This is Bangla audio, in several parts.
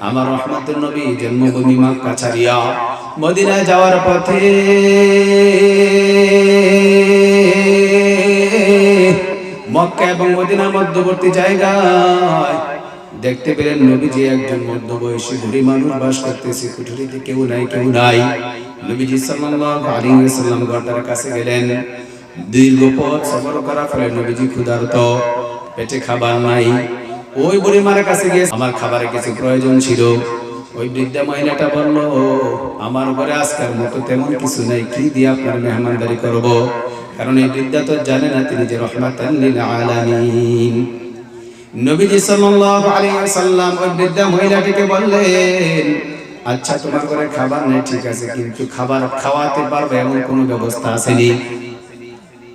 আমার রহমতের নবী জন্মভূমি মক্কা ছাড়িয়া মদিনায় যাওয়ার পথে মক্কা এবং মদিনার মধ্যবর্তী জায়গায় দেখতে পেলেন নবীজি একজন মধ্যবয়সী বুড়ি মানুষ বাস করতেছে। কুঠুরিতে কেউ নাই। নবীজি সাল্লাল্লাহু আলাইহি ওয়াসাল্লাম ঘরটার কাছে গেলেন। দীর্ঘ পথ সফর করার ফলে নবীজি ক্ষুধার্ত, পেটে খাবার নাই। ওই বুড়ি মার কাছে গিয়ে আমার খাবারের কিছু প্রয়োজন ছিল। ওই বৃদ্ধা মহিলাটা বলল, আমার ঘরে আজকের মতো তেমন কিছু নাই, কি দিয়ে আপনার মেহমানদারি করব? কারণ এই বৃদ্ধা তো জানে না তিনি যে রহমাতান লিল আলামিন। নবীজি সাল্লাল্লাহু আলাইহি ওয়াসাল্লাম ওই বৃদ্ধা মহিলাটিকে বললেন, আচ্ছা তোমার ঘরে খাবার নেই ঠিক আছে, কিন্তু খাবার খাওয়াতে পারবে এমন কোনো ব্যবস্থা আসেনি?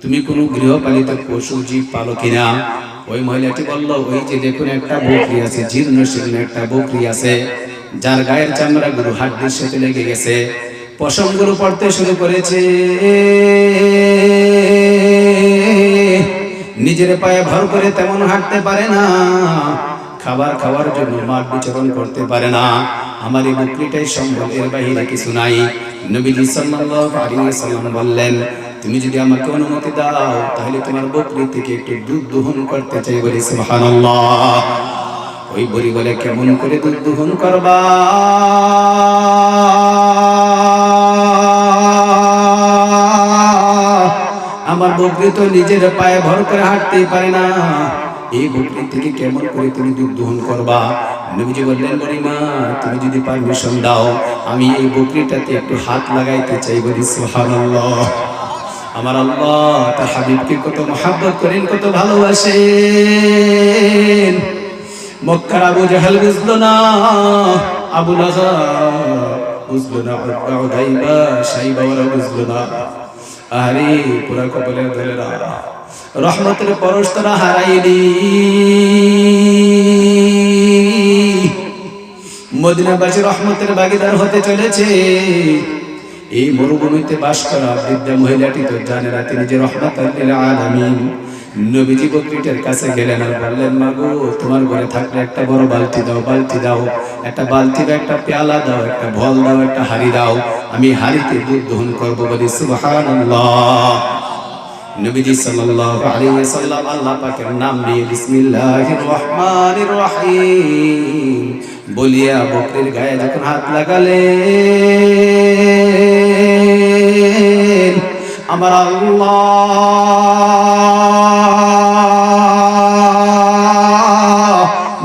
তুমি কোনো গৃহপালিত পশু জীব পালো কিনা? ওই মহিলাটি বলল, ওই যে দেখুন একটা বকরি আছে, জীর্ণ শীর্ণ একটা বকরি আছে, যার গায়ের চামড়াগুলো হাড্ডির সাথে লেগে গেছে, পশমগুলো পড়তে শুরু করেছে, নিজের পায়ে ভর করে তেমন হাঁটতে পারে না, খাবার খাওয়ার জন্য মাঠ বিচরণ করতে পারে না। আমার এই বকরিটাই সম্ভব, এর বাইরে কিছু নাই। নবীজি সাল্লাল্লাহু আলাইহি ওয়াসাল্লাম বললেন, তুমি যদি আমাকে অনুমতি দাও তাহলে তোমার বকরি থেকে একটু দুধ দহন করতে চাই। বলি সুবহানাল্লাহ। ওই বুড়ি বলে, কেমন করে দুধ দহন করবা? আমার বকরি তো নিজের পায়ে ভর করে হাঁটতেই পারে না, এই বকরি থেকে কেমন করে তুমি দুধ দহন করবা? নবীজি বললেন, বুড়িমা তুমি যদি পারমিশন দাও আমি এই বকরিটাতে একটু হাত লাগাইতে চাই। বলি সুবহানাল্লাহ। আমার আল্লাহ তার হাবিবকে কত মহব্বত করেন, কত ভালোবাসেন। মক্কার আবু জাহেল বুঝলো না, আবু লাহাব বুঝলো না, উতাইবা সাইবা ওরা বুঝলো না। আরে পুরা কপালে ধরেরা রহমতের পরশ তারা হারাইলি। মদিনাবাসী রহমতের ভাগীদার হতে চলেছে। এই মরুভূমিতে বাস করা বৃদ্ধা মহিলাটি তো জানে না তিনি যে রহমাতুল লিল আলামিন। নবীজি বকরিটার কাছে গেলেন আর বললেন, মাগো তোমার ঘরে থাকলে একটা বড় বালতি দাও, বালতি দাও, একটা বালতি দাও, একটা পেয়ালা দাও, একটা ভল দাও, একটা হাড়ি দাও, আমি হাড়িতে দুধ দহন করবো। বলি সুবহানাল্লাহ। নবীজি সাল্লাল্লাহু আলাইহি ওয়াসাল্লাম আল্লাহ পাকের নাম নিয়ে বিসমিল্লাহির রহমানির রহিম বলিয়া বকরির গায়ে যখন হাত লাগালেন, আমার আল্লাহ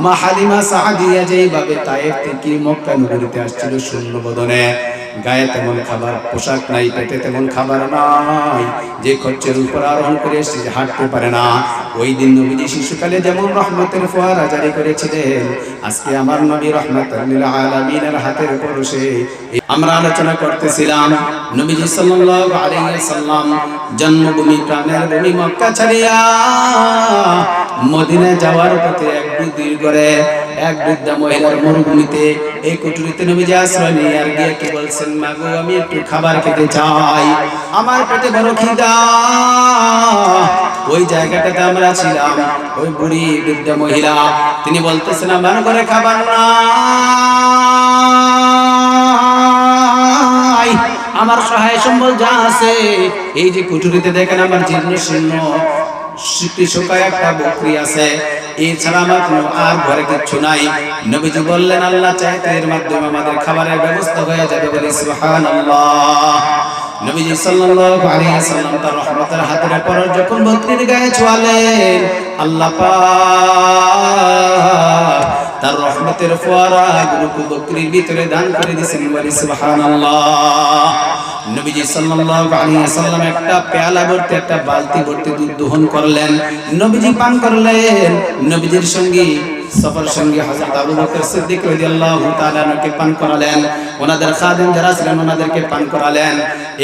মা হালিমা সাদিয়া যেইভাবে তায়েফ থেকে মক্কা নগরীতে আসছিল শূন্য বদনে, গায়ে তেমন খাবার, পোশাক নাই, পেটে তেমন খাবার নাই, যে খচ্চের উপর আরোহণ করে এসেছে হাঁটতে পারে না। ওই দিন নবীজি শিশুকালে যেমন রহমতের ফোয়ারা জারি করেছিলেন, আজকে আমার নবী রহমাতুল লিল আলামিনের হাতের পরশে আমরা আলোচনা করতেছিলাম। নবীজি সাল্লাল্লাহু আলাইহি ওয়াসাল্লাম জন্মভূমি প্রাণের ভূমি মক্কা ছাড়িয়া মদিনায় যাওয়ার পথে এক দুদিন করে এক বৃদ্ধা মহিলার মরুভূমিতে এই কুঠুরিতে নবীজি আশ্রয় নিয়ে আর গিয়ে কি বলছেন, মাগো আমি একটু খাবার খেতে চাই, আমার পেটে বড় খিদা। ওই জায়গাটাতে আমরা ছিলাম, ওই বুড়ি বৃদ্ধা মহিলা তিনি বলতেছেন, আমার ঘরে খাবার নাই, আমার সহায় সম্বল যা আছে এই যে কুঠুরিতে দেখেন আমার জীর্ণ শীর্ণ শুকায় একটা বকরি আছে, এছাড়া আমার কোনো আর ঘরে কিচ্ছু নাই। নবীজি বললেন, আল্লাহ চাইতে এর মাধ্যমে আমাদের খাবারের ব্যবস্থা হয়ে যাবে। বলি সুবহানাল্লাহ। নবীজি সাল্লাল্লাহু আলাইহি ওয়াসাল্লাম তার রহমতের হাতের পরশ যখন বকরির গায়ে ছোঁয়ালেন, আল্লাহ পাক তার রহমতের ফোয়ারা গুলো বকরির ভিতরে দান করে দিয়েছেন। বলি সুবহানাল্লাহ। নবীজি সাল্লাল্লাহু আলাইহি ওয়াসাল্লাম একটা পেয়ালা ভর্তি, একটা বালতি ভর্তি দুধ দহন করলেন, নবীজি পান করলেন। নবীজির সঙ্গী সফর সঙ্গী হযরত আবু বকর সিদ্দিক রাদিয়াল্লাহু তাআলা আনহুকে পান করালেন, ওনাদের খাদেম যারা ছিলেন ওনাদেরকে পান করালেন।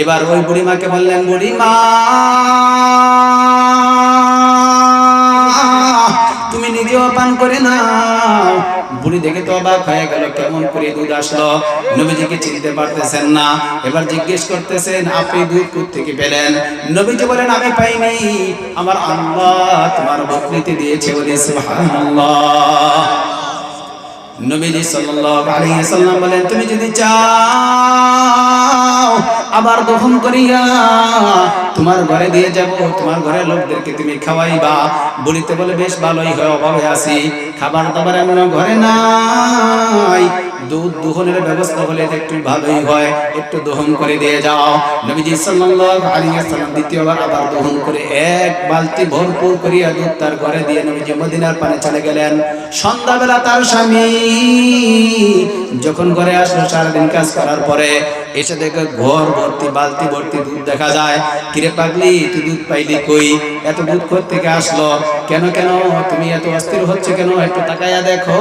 এবার ওই বুড়িমাকে বললেন, বুড়িমা তুমি নিজেও পান করে নাও। বুড়ি দেখে তো অবাক হয়ে গেল, কেমন করে দুধ আসলো, নবীজিকে চিনতে পারতেছেন না। এবার জিজ্ঞেস করতেছেন, আপনি দুধ কোথা থেকে পেলেন? নবীজি বলেন, আমি পাইনি, আমার আল্লাহ তোমার বকরিতে দিয়েছে। বলি সুবহানাল্লাহ। নবীজি সাল্লাল্লাহু আলাইহি সাল্লাম বলেন, তুমি যদি চাও আবার দহন করিয়া তোমার ঘরে দিয়ে যাব, তোমার ঘরের লোকদেরকে তুমি খাওয়াইবা। বলিতে বলে বেশ ভালোই হয়, অভাবে আছি, খাবার দাবার এমন ঘরে নাই, দুধ দহনের ব্যবস্থা হলে একটু ভালোই হয়, একটু দহন করে দিয়ে যাও। নবীজি সাল্লাল্লাহু আলাইহি সাল্লাম দ্বিতীয়বার আবার দহন করে এক বালতি ভরপুর করিয়া দুধ তার ঘরে দিয়ে নবীজি মদিনার পানে চলে গেলেন। সন্ধ্যাবেলা তার স্বামী যখন ঘরে আসলো সারাদিন কাজ করার পরে, এসে দেখে ঘর ভর্তি বালতি ভর্তি দুধ দেখা যায়। কিরে পাগলি, তুই দুধ পাইলি কই? এত দুধ কোথা থেকে আসলো? কেন কেন তুমি এত অস্থির হচ্ছে কেন? একটু তাকাইয়া দেখো।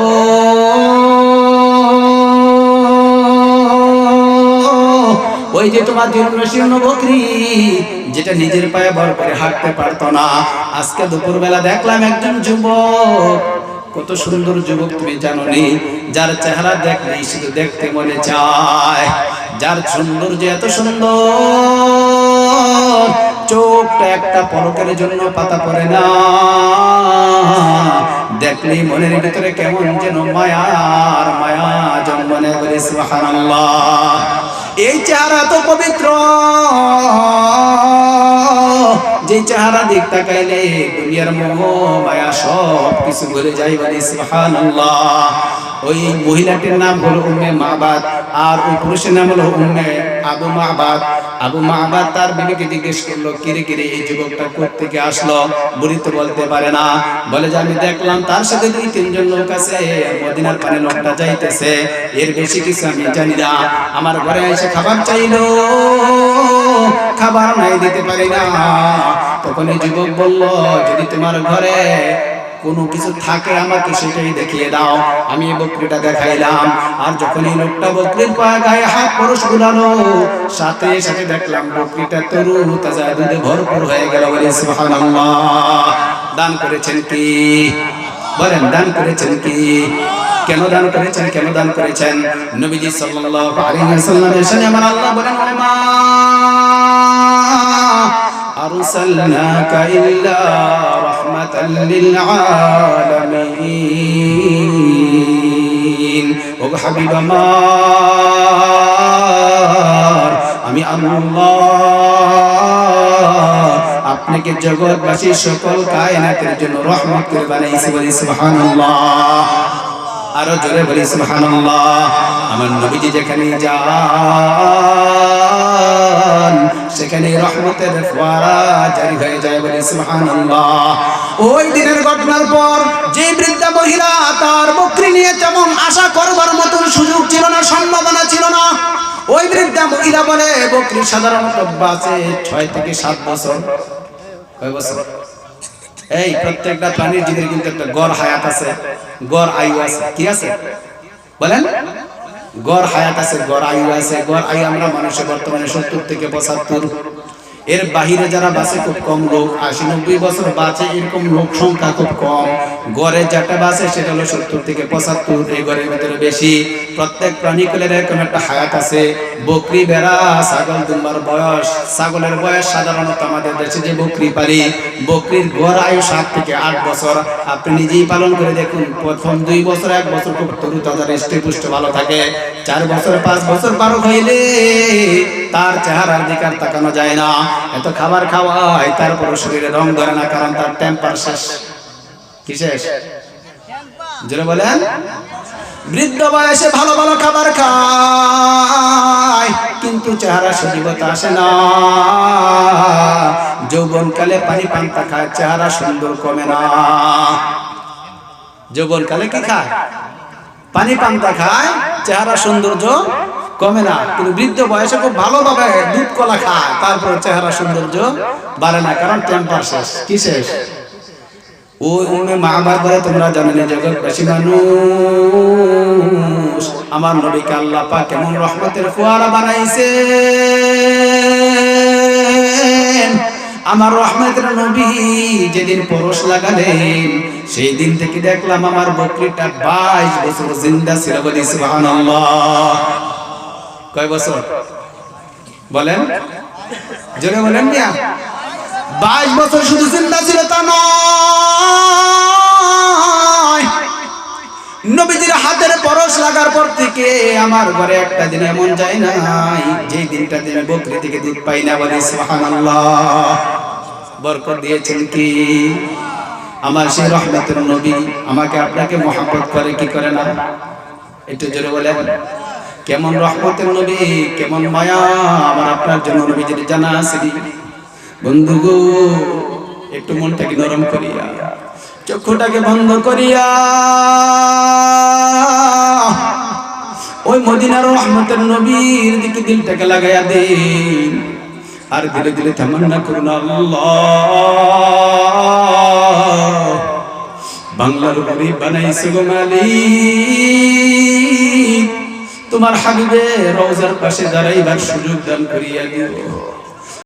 ওই যে তোমার জীর্ণ বকরি, যেটা নিজের পায়ে ভর করে হাঁটতে পারতো না, আজকে দুপুরবেলা দেখলাম একজন যুবক, কত সুন্দর যুবক তুমি জানো নি, যার চেহারা দেখলেই শুধু দেখতে মনে চায়, যার সৌন্দর্য এত সুন্দর, চোখটা একটা পলকের জন্য পাতা পড়ে না, দেখলেই মনের ভিতরে কেমন যেন মায়ার মায়া জন্মনে করে। সুবহানাল্লাহ। এই চেহারা তো পবিত্র, যে চেহারা দিক তাকাইলে দুনিয়ার মোহ মায়া সব কিছু ভুলে যাই। বলি সুবহানাল্লাহ। ওই মহিলাটির নাম হলো উম্মে মাবাদ, আর ওই পুরুষের নাম হলো উম্মে আবু মাবাদ। আবু মাবাদ তার বিবিকে জিজ্ঞেস করলো, কিরে কিরে এই যুবকটা কোথা থেকে আসলো? বুড়ি তো বলতে পারে না, বলে যে আমি দেখলাম তার সাথে 2-3 জন লোক আছে, মদিনার পানে লোকটা যাইতেছে, এর বেশি কিছু আমি জানি না। আমার ঘরে এসে খাবার চাইলো, খাবার নাই, দিতে পারি না। তখন এই যুবক বলল, যদি তোমার ঘরে কোনো কিছু থাকে আমাকে সেটাই দেখিয়ে দাও। আমি এই বকরিটা দেখাইলাম, আর যখন এই লোকটা বকরির পায়ে গায়ে হাত পরশ গুলালো, সাথে সাথে দেখলাম বকরিটা তরু তাজা দুধে ভরপুর হয়ে গেল। বলে সুবহানাল্লাহ। দান করেছেন কি? বলেন, দান করেছেন কি? কেন দান করেছেন? কেন দান করেছেন? নবীজি সাল্লাল্লাহু আলাইহি ওয়াসাল্লামের সাথে আমার আল্লাহ বলেন, ওমা আরসালনাকা ইল্লা রাহমাতাল লিল আলামিন। ও হাবিব আমার, আমি আল্লাহ আপনাকে জগৎবাসী সকল কায়নাতের জন্য রহমত করে বানাইছি। বলি সুবহানাল্লাহ। আরো জোরে বলি সুবহানাল্লাহ। আমার নবীজি যেখানে যান সেখানে রহমতের ফোয়ারা জারি হয়ে যায়। বলি সুবহানাল্লাহ। ওই দিনের ঘটনার পর যে বৃদ্ধা মহিলা, তার বকরি নিয়ে তেমন আশা করবার মতন সুযোগ ছিল না, সম্ভাবনা ছিল না। ওই বৃদ্ধা মহিলা বলে, বকরি সাধারণত বাঁচে 6 থেকে 7 বছর। কয় বছর? এই প্রত্যেকটা প্রাণীর জীবের কিন্তু একটা গড় হায়াত আছে, গড় আয়ু আছে। কি আছে বলেন? গড় হায়াত আছে, গড় আয়ু আছে। গড় আয়ু আমরা মানুষের বর্তমানে 70 থেকে 75, এর বাহিরে যারা বাঁচে খুব কম লোক, 80-90 বছর বাঁচে, এরকম লোক সংখ্যা খুব কম। গড়ে যেটা বাঁচে সেটা হলো 70 থেকে 75, এই গড়ের ভিতরে বেশি। প্রত্যেক প্রাণীকুলের এরকম একটা হায়াত আছে। বকরি, ভেড়া, ছাগল, দুম্বার বয়স, ছাগলের বয়স সাধারণত আমাদের দেশে যে বকরি পালি, বকরির গড় আয়ু 7 থেকে 8 বছর। আপনি নিজেই পালন করে দেখুন, প্রথম 2 বছর 1 বছর খুব তরু তাজা হৃষ্টপুষ্ট ভালো থাকে, 4 বছর 5 বছর পার হইলে তার চেহারার দিকে আর তাকানো যায় না। এত খাবার খাওয়ায় তারপর শরীরে রং ধরে না, কারণ তার টেম্পার শেষ। কি শেষ? জোরে বলেন। বৃদ্ধ বয়সে ভালো ভালো খাবার খায়, কিন্তু চেহারা সজীবতা আসে না। যৌবনকালে পানি পান্তা খায়, চেহারা সুন্দর কমে না। যৌবনকালে কি খায়? পানি পান্তা খায়, চেহারা সৌন্দর্য কমে না। কিন্তু বৃদ্ধ বয়সে খুব ভালোভাবে দুধ কলা খায়, তারপর চেহারা সৌন্দর্য বাড়ে না, কারণ টেম্পার শেষ। কি শেষ? ওই উম্মে মাবাদ বলে, তোমরা জানো না জগৎবাসী মানুষ, আমার নবীকে আল্লাহ পাক কেমন রহমতের ফোয়ারা বানাইছে। আমার রহমতের নবী যেদিন পরশ লাগালেন, সেই দিন থেকে দেখলাম আমার বকরিটা 22 বছর জিন্দা ছিল। বলি সুবহানাল্লাহ। কয় বছর বলেন? জোরে বলেন মিয়া। 22 বছর শুধু জিন্দা ছিল তা নয়, নবীজির হাতের পরশ লাগার পর থেকে আমার ঘরে একটা দিন এমন যায় নাই যে দিনটা দিন বকরি থেকে দুধ পাই না। বলি সুবহানাল্লাহ। বরকত দিয়েছেন কি আমার সেই রহমতের নবী। আমাকে আপনাকে মহব্বত করে কি করে না? একটু জোরে বলেন কেমন রহমতের নবী, কেমন মায়া আমার আপনার জন্য নবীজির জানা আছে। বন্ধু গো, একটু মনটাকে নরম করিয়া, চক্ষুটাকে বন্ধ করিয়া ওই মদিনার রহমতের নবীর দিকে দিলটাকে লাগাইয়া দিন। আর ধীরে ধীরে তামান্না করুন, আল্লাহ বাংলার গরিব বানাইছে গো মালিক, তোমার হাবিবের রওজার পাশে দাঁড়াইবার সুযোগ দান করিয়া দিও।